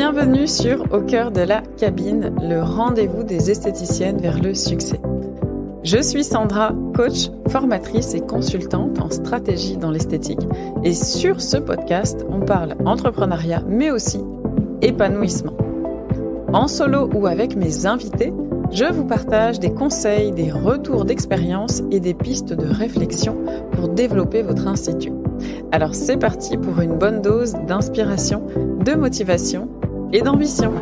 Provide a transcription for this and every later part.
Bienvenue sur Au cœur de la cabine, le rendez-vous des esthéticiennes vers le succès. Je suis Sandra, coach, formatrice et consultante en stratégie dans l'esthétique. Et sur ce podcast, on parle entrepreneuriat, mais aussi épanouissement. En solo ou avec mes invités, je vous partage des conseils, des retours d'expérience et des pistes de réflexion pour développer votre institut. Alors c'est parti pour une bonne dose d'inspiration, de motivation et d'ambition.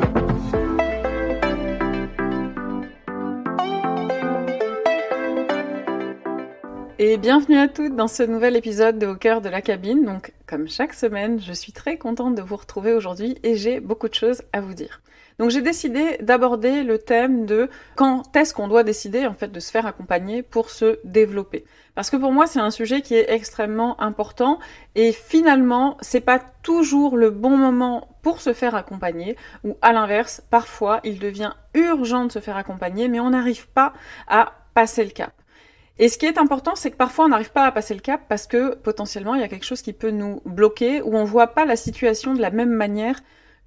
Et bienvenue à toutes dans ce nouvel épisode de Au cœur de la cabine. Donc, comme chaque semaine, je suis très contente de vous retrouver aujourd'hui et j'ai beaucoup de choses à vous dire. Donc, j'ai décidé d'aborder le thème de quand est-ce qu'on doit décider en fait de se faire accompagner pour se développer. Parce que pour moi, c'est un sujet qui est extrêmement important et finalement, c'est pas toujours le bon moment pour se faire accompagner ou à l'inverse, parfois, il devient urgent de se faire accompagner mais on n'arrive pas à passer le cap. Et ce qui est important, c'est que parfois on n'arrive pas à passer le cap parce que potentiellement il y a quelque chose qui peut nous bloquer ou on voit pas la situation de la même manière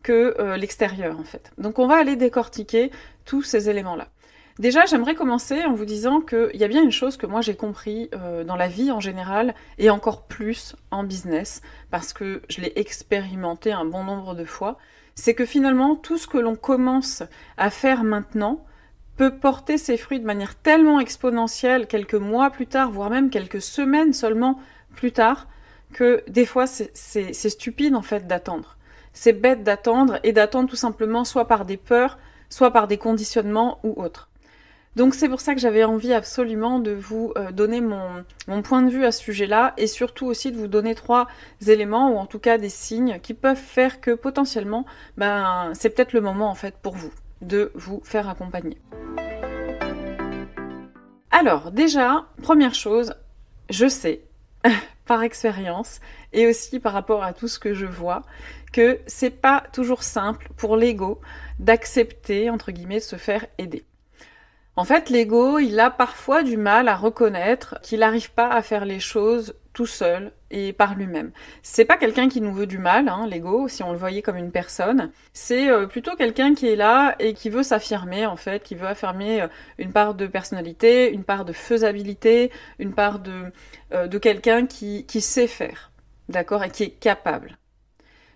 que l'extérieur en fait. Donc on va aller décortiquer tous ces éléments-là. Déjà, j'aimerais commencer en vous disant qu'il y a bien une chose que moi j'ai compris dans la vie en général et encore plus en business parce que je l'ai expérimenté un bon nombre de fois, c'est que finalement tout ce que l'on commence à faire maintenant peut porter ses fruits de manière tellement exponentielle quelques mois plus tard, voire même quelques semaines seulement plus tard, que des fois c'est stupide en fait d'attendre. C'est bête d'attendre et d'attendre tout simplement soit par des peurs, soit par des conditionnements ou autres. Donc c'est pour ça que j'avais envie absolument de vous donner mon point de vue à ce sujet-là et surtout aussi de vous donner 3 éléments ou en tout cas des signes qui peuvent faire que potentiellement c'est peut-être le moment en fait pour vous de vous faire accompagner. Alors déjà, première chose, je sais, par expérience, et aussi par rapport à tout ce que je vois, que c'est pas toujours simple pour l'ego d'accepter, entre guillemets, de se faire aider. En fait, l'ego, il a parfois du mal à reconnaître qu'il n'arrive pas à faire les choses tout seul et par lui-même. C'est pas quelqu'un qui nous veut du mal, l'ego, si on le voyait comme une personne. C'est plutôt quelqu'un qui est là et qui veut s'affirmer, en fait, qui veut affirmer une part de personnalité, une part de faisabilité, une part de quelqu'un qui sait faire, d'accord, et qui est capable.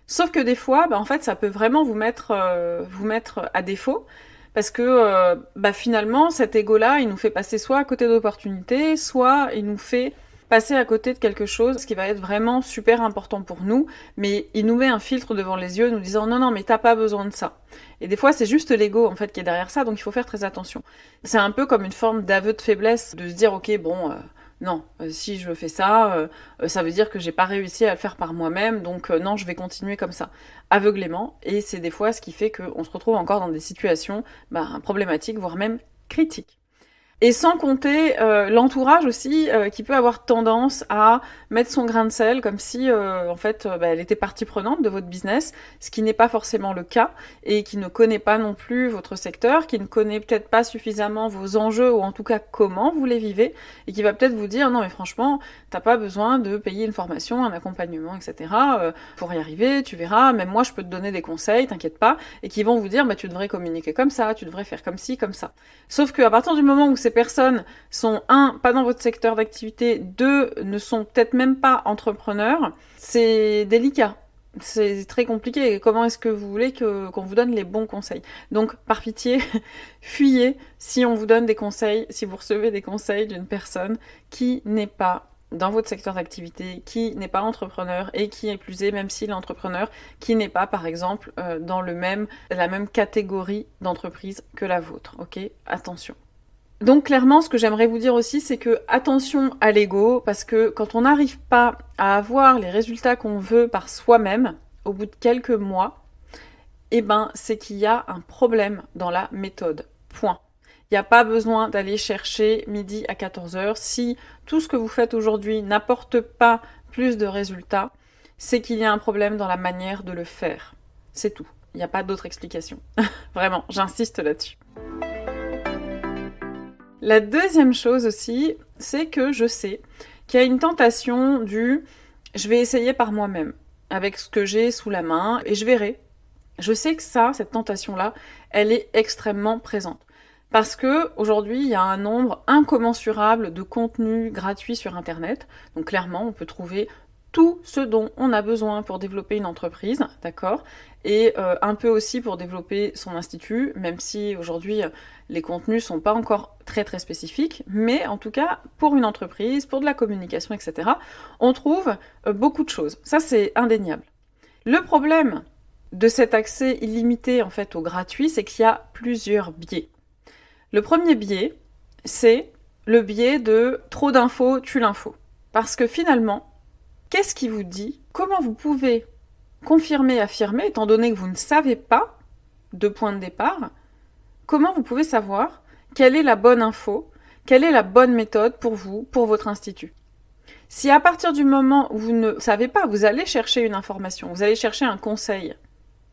Sauf que des fois, en fait, ça peut vraiment vous mettre à défaut, parce que finalement, cet ego-là, il nous fait passer soit à côté d'opportunités, soit il nous fait passer à côté de quelque chose qui va être vraiment super important pour nous, mais il nous met un filtre devant les yeux nous disant non, mais t'as pas besoin de ça. Et des fois, c'est juste l'ego en fait qui est derrière ça, donc il faut faire très attention. C'est un peu comme une forme d'aveu de faiblesse, de se dire ok, non, si je fais ça, ça veut dire que j'ai pas réussi à le faire par moi-même, donc non, je vais continuer comme ça, aveuglément, et c'est des fois ce qui fait qu'on se retrouve encore dans des situations problématiques, voire même critiques. Et sans compter l'entourage aussi qui peut avoir tendance à mettre son grain de sel comme si elle était partie prenante de votre business, ce qui n'est pas forcément le cas et qui ne connaît pas non plus votre secteur, qui ne connaît peut-être pas suffisamment vos enjeux ou en tout cas comment vous les vivez et qui va peut-être vous dire non mais franchement t'as pas besoin de payer une formation, un accompagnement, etc. Pour y arriver, tu verras, même moi je peux te donner des conseils, t'inquiète pas, et qui vont vous dire tu devrais communiquer comme ça, tu devrais faire comme ci, comme ça. Sauf qu'à partir du moment où ces personnes sont, 1, pas dans votre secteur d'activité, 2, ne sont peut-être même pas entrepreneurs, c'est délicat. C'est très compliqué. Comment est-ce que vous voulez qu'on vous donne les bons conseils ? Donc, par pitié, fuyez si on vous donne des conseils, si vous recevez des conseils d'une personne qui n'est pas dans votre secteur d'activité, qui n'est pas entrepreneur et qui est plus est, même s'il est entrepreneur, qui n'est pas, par exemple, dans la même catégorie d'entreprise que la vôtre. Ok ? Attention. Donc clairement, ce que j'aimerais vous dire aussi, c'est que attention à l'ego, parce que quand on n'arrive pas à avoir les résultats qu'on veut par soi-même, au bout de quelques mois, c'est qu'il y a un problème dans la méthode. Point. Il n'y a pas besoin d'aller chercher midi à 14h. Si tout ce que vous faites aujourd'hui n'apporte pas plus de résultats, c'est qu'il y a un problème dans la manière de le faire. C'est tout. Il n'y a pas d'autre explication. Vraiment, j'insiste là-dessus. La deuxième chose aussi, c'est que je sais qu'il y a une tentation du « je vais essayer par moi-même » avec ce que j'ai sous la main et je verrai. Je sais que cette tentation-là, elle est extrêmement présente. Parce que aujourd'hui, il y a un nombre incommensurable de contenus gratuits sur Internet. Donc clairement, on peut trouver tout ce dont on a besoin pour développer une entreprise, d'accord ? Et un peu aussi pour développer son institut, même si aujourd'hui, les contenus sont pas encore très très spécifiques. Mais en tout cas, pour une entreprise, pour de la communication, etc., on trouve beaucoup de choses. Ça, c'est indéniable. Le problème de cet accès illimité en fait au gratuit, c'est qu'il y a plusieurs biais. Le premier biais, c'est le biais de trop d'infos tue l'info. Parce que finalement, qu'est-ce qui vous dit? Comment vous pouvez confirmer, affirmer, étant donné que vous ne savez pas de point de départ, comment vous pouvez savoir quelle est la bonne info, quelle est la bonne méthode pour vous, pour votre institut? Si à partir du moment où vous ne savez pas, vous allez chercher une information, vous allez chercher un conseil,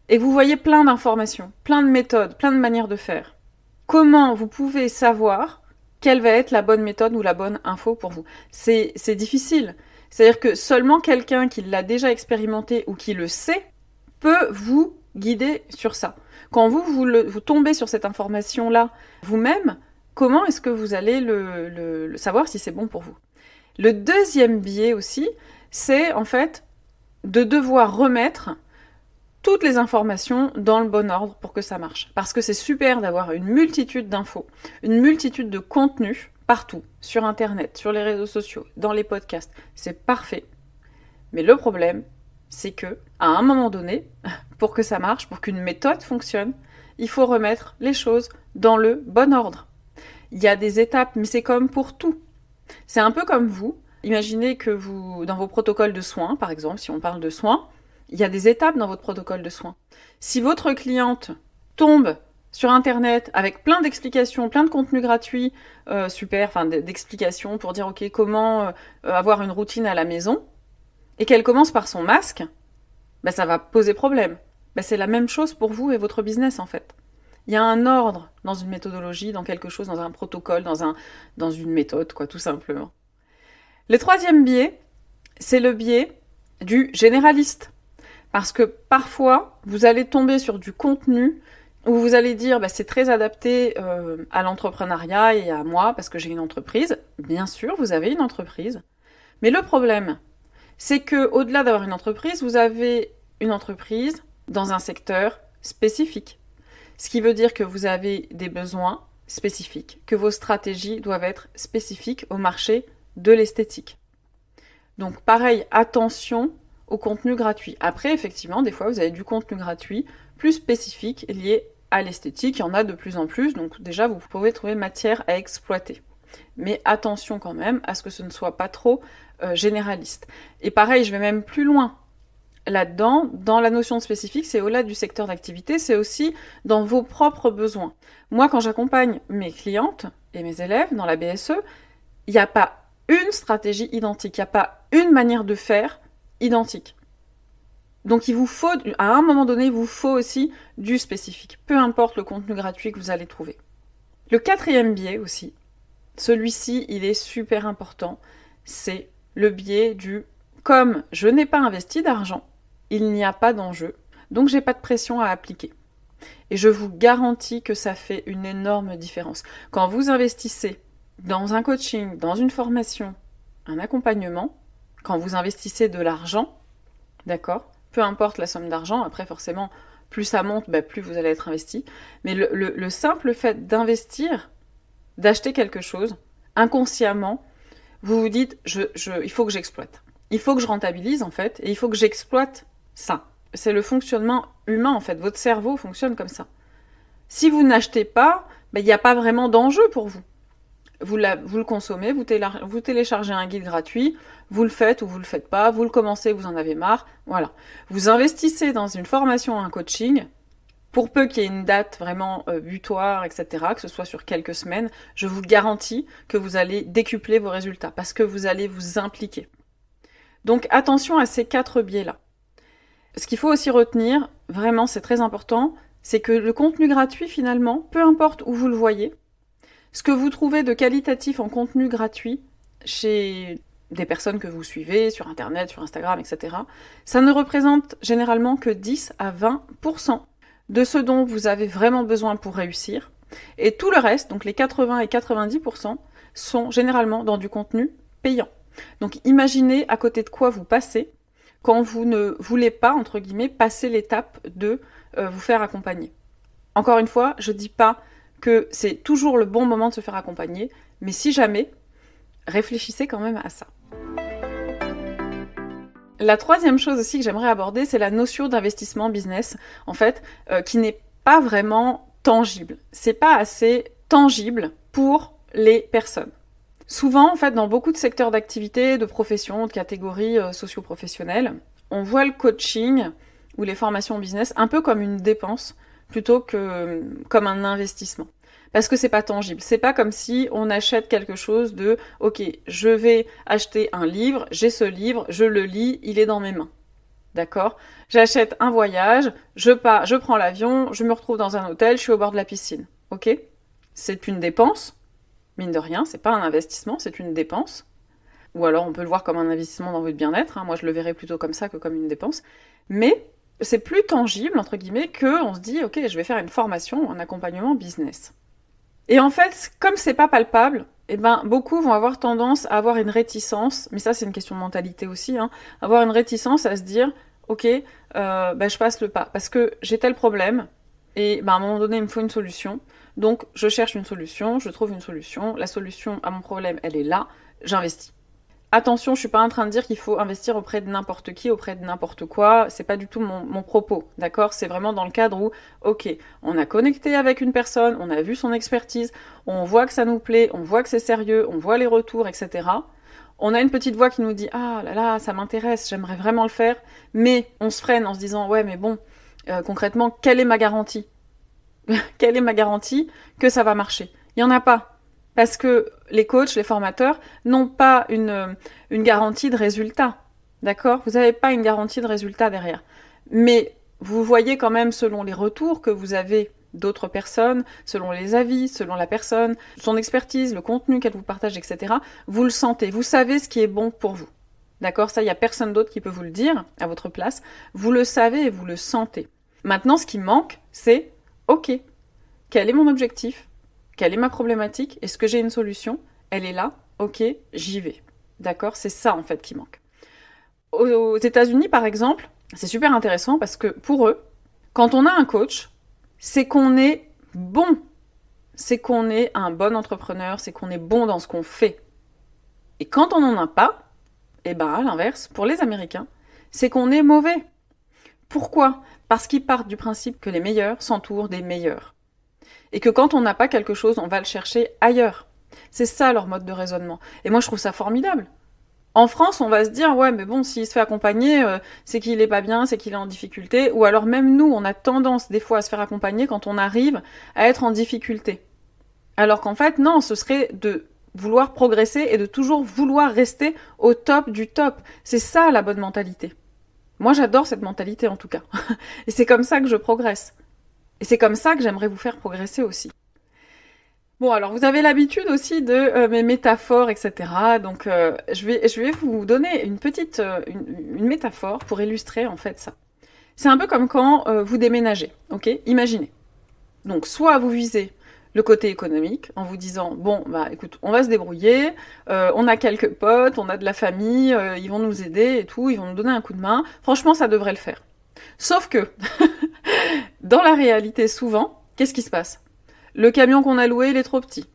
et vous voyez plein d'informations, plein de méthodes, plein de manières de faire, comment vous pouvez savoir quelle va être la bonne méthode ou la bonne info pour vous? C'est difficile. C'est-à-dire que seulement quelqu'un qui l'a déjà expérimenté ou qui le sait peut vous guider sur ça. Quand vous tombez sur cette information-là vous-même, comment est-ce que vous allez le savoir si c'est bon pour vous? Le deuxième biais aussi, c'est en fait de devoir remettre toutes les informations dans le bon ordre pour que ça marche. Parce que c'est super d'avoir une multitude d'infos, une multitude de contenus partout, sur Internet, sur les réseaux sociaux, dans les podcasts. C'est parfait. Mais le problème, c'est que, à un moment donné, pour que ça marche, pour qu'une méthode fonctionne, il faut remettre les choses dans le bon ordre. Il y a des étapes, mais c'est comme pour tout. C'est un peu comme vous. Imaginez que vous, dans vos protocoles de soins, par exemple, si on parle de soins, il y a des étapes dans votre protocole de soins. Si votre cliente tombe sur Internet avec plein d'explications, plein de contenus gratuits, d'explications pour dire ok comment avoir une routine à la maison, et qu'elle commence par son masque, ça va poser problème. C'est la même chose pour vous et votre business en fait. Il y a un ordre dans une méthodologie, dans quelque chose, dans un protocole, dans une méthode, quoi, tout simplement. Le troisième biais, c'est le biais du généraliste. Parce que parfois, vous allez tomber sur du contenu où vous allez dire c'est très adapté à l'entrepreneuriat et à moi parce que j'ai une entreprise. Bien sûr, vous avez une entreprise. Mais le problème, c'est que au-delà d'avoir une entreprise, vous avez une entreprise dans un secteur spécifique. Ce qui veut dire que vous avez des besoins spécifiques, que vos stratégies doivent être spécifiques au marché de l'esthétique. Donc pareil, attention au contenu gratuit. Après, effectivement, des fois, vous avez du contenu gratuit plus spécifique lié à l'esthétique. Il y en a de plus en plus, donc déjà, vous pouvez trouver matière à exploiter. Mais attention quand même à ce que ce ne soit pas trop généraliste. Et pareil, je vais même plus loin. Là-dedans, dans la notion de spécifique, c'est au-delà du secteur d'activité, c'est aussi dans vos propres besoins. Moi, quand j'accompagne mes clientes et mes élèves dans la BSE, il n'y a pas une stratégie identique, il n'y a pas une manière de faire identique. Donc il vous faut, à un moment donné, il vous faut aussi du spécifique, peu importe le contenu gratuit que vous allez trouver. Le quatrième biais aussi, celui-ci, il est super important, c'est le biais du « comme je n'ai pas investi d'argent, il n'y a pas d'enjeu, donc j'ai pas de pression à appliquer ». Et je vous garantis que ça fait une énorme différence. Quand vous investissez dans un coaching, dans une formation, un accompagnement, quand vous investissez de l'argent, d'accord ? Peu importe la somme d'argent, après forcément, plus ça monte, plus vous allez être investi. Mais le simple fait d'investir, d'acheter quelque chose, inconsciemment, vous vous dites, il faut que j'exploite. Il faut que je rentabilise, en fait, et il faut que j'exploite ça. C'est le fonctionnement humain, en fait. Votre cerveau fonctionne comme ça. Si vous n'achetez pas, il n'y a pas vraiment d'enjeu pour vous. Vous le consommez, vous téléchargez un guide gratuit, vous le faites ou vous le faites pas, vous le commencez, vous en avez marre, voilà. Vous investissez dans une formation, un coaching, pour peu qu'il y ait une date vraiment butoir, etc., que ce soit sur quelques semaines, je vous garantis que vous allez décupler vos résultats, parce que vous allez vous impliquer. Donc attention à ces 4 biais-là. Ce qu'il faut aussi retenir, vraiment c'est très important, c'est que le contenu gratuit finalement, peu importe où vous le voyez, ce que vous trouvez de qualitatif en contenu gratuit chez des personnes que vous suivez sur Internet, sur Instagram, etc., ça ne représente généralement que 10 à 20% de ce dont vous avez vraiment besoin pour réussir. Et tout le reste, donc les 80 et 90%, sont généralement dans du contenu payant. Donc imaginez à côté de quoi vous passez quand vous ne voulez pas, entre guillemets, passer l'étape de vous faire accompagner. Encore une fois, je ne dis pas que c'est toujours le bon moment de se faire accompagner, mais si jamais, réfléchissez quand même à ça. La troisième chose aussi que j'aimerais aborder, c'est la notion d'investissement business, en fait, qui n'est pas vraiment tangible. C'est pas assez tangible pour les personnes. Souvent, en fait, dans beaucoup de secteurs d'activité, de professions, de catégories socio-professionnelles, on voit le coaching ou les formations business un peu comme une dépense plutôt que comme un investissement. Parce que c'est pas tangible. C'est pas comme si on achète quelque chose de « Ok, je vais acheter un livre, j'ai ce livre, je le lis, il est dans mes mains. » D'accord ? J'achète un voyage, je prends l'avion, je me retrouve dans un hôtel, je suis au bord de la piscine. Ok ? C'est une dépense. Mine de rien, c'est pas un investissement, c'est une dépense. Ou alors on peut le voir comme un investissement dans votre bien-être. Moi, je le verrais plutôt comme ça que comme une dépense. Mais c'est plus tangible, entre guillemets, qu'on se dit « Ok, je vais faire une formation, un accompagnement business. » Et en fait, comme c'est pas palpable, beaucoup vont avoir tendance à avoir une réticence, mais ça c'est une question de mentalité aussi, avoir une réticence à se dire « Ok, je passe le pas, parce que j'ai tel problème, et à un moment donné il me faut une solution, donc je cherche une solution, je trouve une solution, la solution à mon problème elle est là, j'investis. » Attention, je suis pas en train de dire qu'il faut investir auprès de n'importe qui, auprès de n'importe quoi, c'est pas du tout mon propos, d'accord ? C'est vraiment dans le cadre où, ok, on a connecté avec une personne, on a vu son expertise, on voit que ça nous plaît, on voit que c'est sérieux, on voit les retours, etc. On a une petite voix qui nous dit « Ah là là, ça m'intéresse, j'aimerais vraiment le faire », mais on se freine en se disant « Ouais, mais bon, concrètement, quelle est ma garantie ? Quelle est ma garantie que ça va marcher ? Il y en a pas. Parce que les coachs, les formateurs n'ont pas une garantie de résultat, d'accord ? Vous n'avez pas une garantie de résultat derrière. Mais vous voyez quand même, selon les retours que vous avez d'autres personnes, selon les avis, selon la personne, son expertise, le contenu qu'elle vous partage, etc., vous le sentez, vous savez ce qui est bon pour vous. D'accord ? Ça, il n'y a personne d'autre qui peut vous le dire à votre place. Vous le savez et vous le sentez. Maintenant, ce qui manque, c'est « Ok, quel est mon objectif ? Quelle est ma problématique ? Est-ce que j'ai une solution ? Elle est là, ok, j'y vais. D'accord ? C'est ça en fait qui manque. Aux États-Unis par exemple, c'est super intéressant parce que pour eux, quand on a un coach, c'est qu'on est bon. C'est qu'on est un bon entrepreneur, c'est qu'on est bon dans ce qu'on fait. Et quand on n'en a pas, à l'inverse, pour les Américains, c'est qu'on est mauvais. Pourquoi ? Parce qu'ils partent du principe que les meilleurs s'entourent des meilleurs. Et que quand on n'a pas quelque chose, on va le chercher ailleurs. C'est ça leur mode de raisonnement. Et moi, je trouve ça formidable. En France, on va se dire, ouais, mais bon, s'il se fait accompagner, c'est qu'il est pas bien, c'est qu'il est en difficulté. Ou alors même nous, on a tendance des fois à se faire accompagner quand on arrive à être en difficulté. Alors qu'en fait, non, ce serait de vouloir progresser et de toujours vouloir rester au top du top. C'est ça la bonne mentalité. Moi, j'adore cette mentalité en tout cas. Et c'est comme ça que je progresse. Et c'est comme ça que j'aimerais vous faire progresser aussi. Bon, alors vous avez l'habitude aussi de mes métaphores, etc. Donc je vais vous donner une petite une métaphore pour illustrer en fait ça. C'est un peu comme quand vous déménagez, ok ? Imaginez. Donc soit vous visez le côté économique en vous disant bon écoute, on va se débrouiller, on a quelques potes, on a de la famille, ils vont nous aider et tout, ils vont nous donner un coup de main. Franchement, ça devrait le faire. Sauf que dans la réalité, souvent, qu'est-ce qui se passe ? Le camion qu'on a loué, il est trop petit.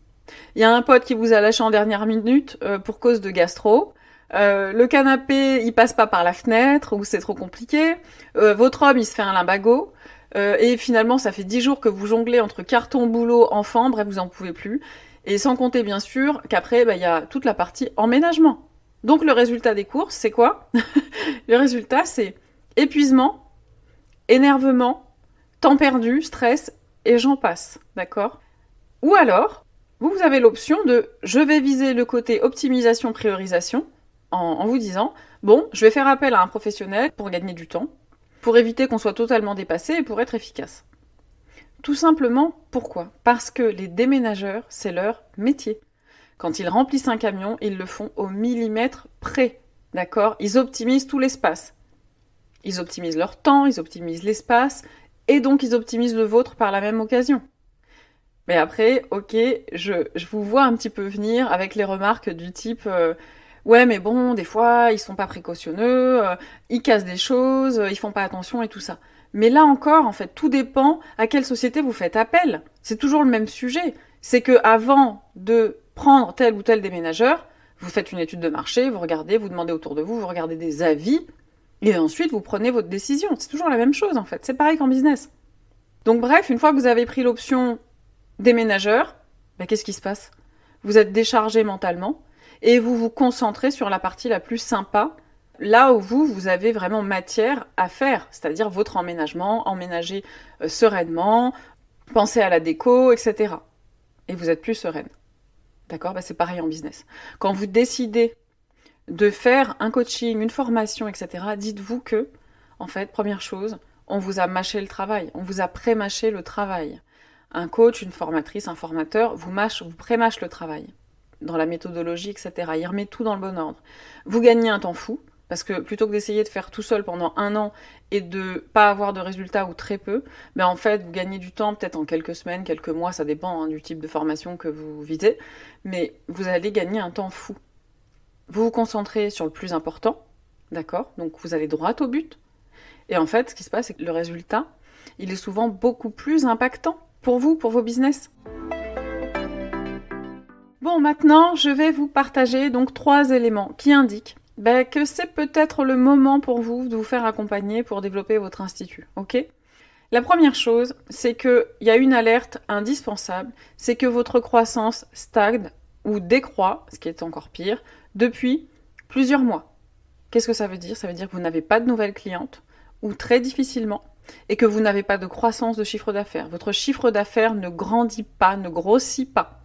Il y a un pote qui vous a lâché en dernière minute pour cause de gastro. Le canapé, il passe pas par la fenêtre ou c'est trop compliqué. Votre homme, il se fait un limbago. Et finalement, ça fait 10 jours que vous jonglez entre carton, boulot, enfant, bref, vous en pouvez plus. Et sans compter, bien sûr, qu'après, il y a toute la partie emménagement. Donc, le résultat des courses, c'est quoi ? Le résultat, c'est épuisement, énervement, temps perdu, stress, et j'en passe, d'accord ? Ou alors, vous avez l'option de « je vais viser le côté optimisation-priorisation » en vous disant « bon, je vais faire appel à un professionnel pour gagner du temps, pour éviter qu'on soit totalement dépassé et pour être efficace. » Tout simplement, pourquoi ? Parce que les déménageurs, c'est leur métier. Quand ils remplissent un camion, ils le font au millimètre près, d'accord ? Ils optimisent tout l'espace. Ils optimisent leur temps, ils optimisent l'espace, et donc ils optimisent le vôtre par la même occasion. Mais après, ok, je vous vois un petit peu venir avec les remarques du type ouais, mais bon, des fois, ils sont pas précautionneux, ils cassent des choses, ils font pas attention et tout ça. Mais là encore, en fait, tout dépend à quelle société vous faites appel. C'est toujours le même sujet. C'est que avant de prendre tel ou tel déménageur, vous faites une étude de marché, vous regardez, vous demandez autour de vous, vous regardez des avis, et ensuite vous prenez votre décision. C'est toujours la même chose en fait, c'est pareil qu'en business. Donc bref, une fois que vous avez pris l'option déménageur, qu'est-ce qui se passe ? Vous êtes déchargé mentalement, et vous vous concentrez sur la partie la plus sympa, là où vous avez vraiment matière à faire, c'est-à-dire votre emménagement, emménager sereinement, penser à la déco, etc. Et vous êtes plus sereine. D'accord ? C'est pareil en business. Quand vous décidez de faire un coaching, une formation, etc., dites-vous que, en fait, première chose, on vous a mâché le travail, on vous a pré-mâché le travail. Un coach, une formatrice, un formateur vous pré-mâche le travail dans la méthodologie, etc. Il remet tout dans le bon ordre. Vous gagnez un temps fou, parce que plutôt que d'essayer de faire tout seul pendant 1 an et de pas avoir de résultats ou très peu, en fait, vous gagnez du temps, peut-être en quelques semaines, quelques mois, ça dépend du type de formation que vous visez, mais vous allez gagner un temps fou. Vous vous concentrez sur le plus important, d'accord ? Donc vous allez droit au but. Et en fait, ce qui se passe, c'est que le résultat, il est souvent beaucoup plus impactant pour vous, pour vos business. Bon, maintenant, je vais vous partager donc 3 éléments qui indiquent que c'est peut-être le moment pour vous de vous faire accompagner pour développer votre institut, ok ? La première chose, c'est qu'il y a une alerte indispensable, c'est que votre croissance stagne ou décroît, ce qui est encore pire, depuis plusieurs mois. Qu'est-ce que ça veut dire ? Ça veut dire que vous n'avez pas de nouvelles clientes, ou très difficilement, et que vous n'avez pas de croissance de chiffre d'affaires. Votre chiffre d'affaires ne grandit pas, ne grossit pas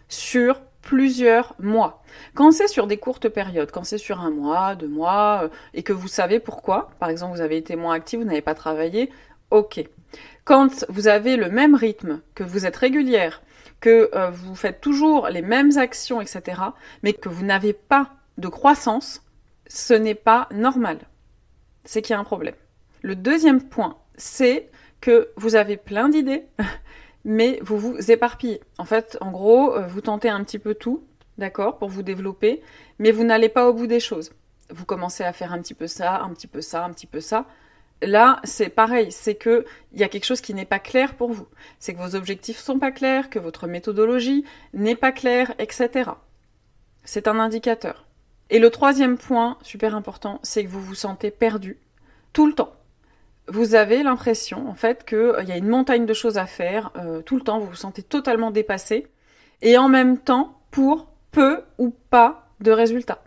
sur plusieurs mois. Quand c'est sur des courtes périodes, quand c'est sur 1 mois, 2 mois, et que vous savez pourquoi, par exemple vous avez été moins actif, vous n'avez pas travaillé, ok. Quand vous avez le même rythme, que vous êtes régulière, que vous faites toujours les mêmes actions, etc., mais que vous n'avez pas de croissance, ce n'est pas normal. C'est qu'il y a un problème. Le deuxième point, c'est que vous avez plein d'idées, mais vous vous éparpillez. En fait, en gros, vous tentez un petit peu tout, d'accord, pour vous développer, mais vous n'allez pas au bout des choses. Vous commencez à faire un petit peu ça, un petit peu ça, un petit peu ça. Là, c'est pareil, c'est qu'il y a quelque chose qui n'est pas clair pour vous. C'est que vos objectifs sont pas clairs, que votre méthodologie n'est pas claire, etc. C'est un indicateur. Et le troisième point, super important, c'est que vous vous sentez perdu tout le temps. Vous avez l'impression, en fait, qu'il y a une montagne de choses à faire, tout le temps, vous vous sentez totalement dépassé, et en même temps, pour peu ou pas de résultats.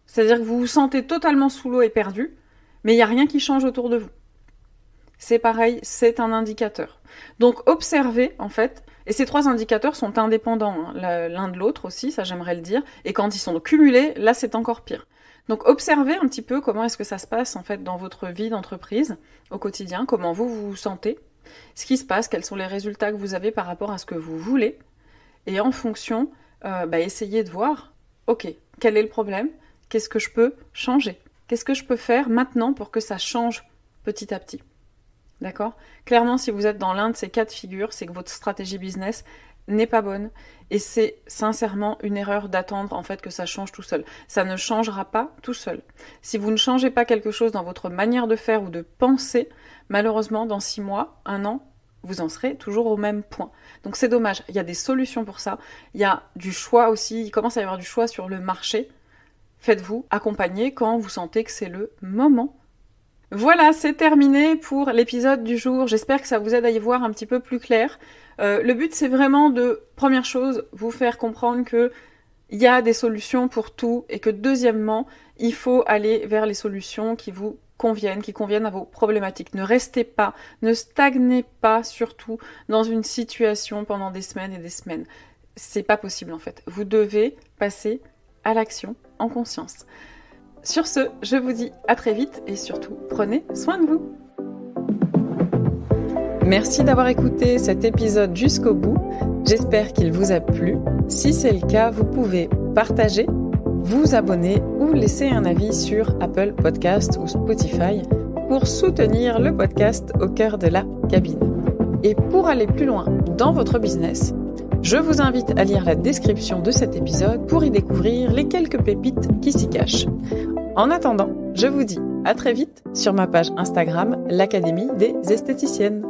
C'est-à-dire que vous vous sentez totalement sous l'eau et perdu, mais il n'y a rien qui change autour de vous. C'est pareil, c'est un indicateur. Donc observez, en fait, et ces 3 indicateurs sont indépendants, l'un de l'autre aussi, ça j'aimerais le dire, et quand ils sont cumulés, là c'est encore pire. Donc observez un petit peu comment est-ce que ça se passe en fait dans votre vie d'entreprise au quotidien, comment vous vous sentez, ce qui se passe, quels sont les résultats que vous avez par rapport à ce que vous voulez, et en fonction, essayez de voir, ok, quel est le problème, qu'est-ce que je peux changer, qu'est-ce que je peux faire maintenant pour que ça change petit à petit. D'accord ? Clairement, si vous êtes dans l'un de ces 4 figures, c'est que votre stratégie business n'est pas bonne et c'est sincèrement une erreur d'attendre en fait que ça change tout seul. Ça ne changera pas tout seul. Si vous ne changez pas quelque chose dans votre manière de faire ou de penser, malheureusement, dans 6 mois, 1 an, vous en serez toujours au même point. Donc c'est dommage. Il y a des solutions pour ça. Il y a du choix aussi. Il commence à y avoir du choix sur le marché. Faites-vous accompagner quand vous sentez que c'est le moment. Voilà, c'est terminé pour l'épisode du jour. J'espère que ça vous aide à y voir un petit peu plus clair. Le but, c'est vraiment de, première chose, vous faire comprendre que il y a des solutions pour tout et que deuxièmement, il faut aller vers les solutions qui vous conviennent, qui conviennent à vos problématiques. Ne restez pas, ne stagnez pas surtout dans une situation pendant des semaines et des semaines. C'est pas possible en fait. Vous devez passer à l'action en conscience. Sur ce, je vous dis à très vite et surtout, prenez soin de vous. Merci d'avoir écouté cet épisode jusqu'au bout. J'espère qu'il vous a plu. Si c'est le cas, vous pouvez partager, vous abonner ou laisser un avis sur Apple Podcast ou Spotify pour soutenir le podcast au cœur de la cabine. Et pour aller plus loin dans votre business, je vous invite à lire la description de cet épisode pour y découvrir les quelques pépites qui s'y cachent. En attendant, je vous dis à très vite sur ma page Instagram, l'Académie des esthéticiennes.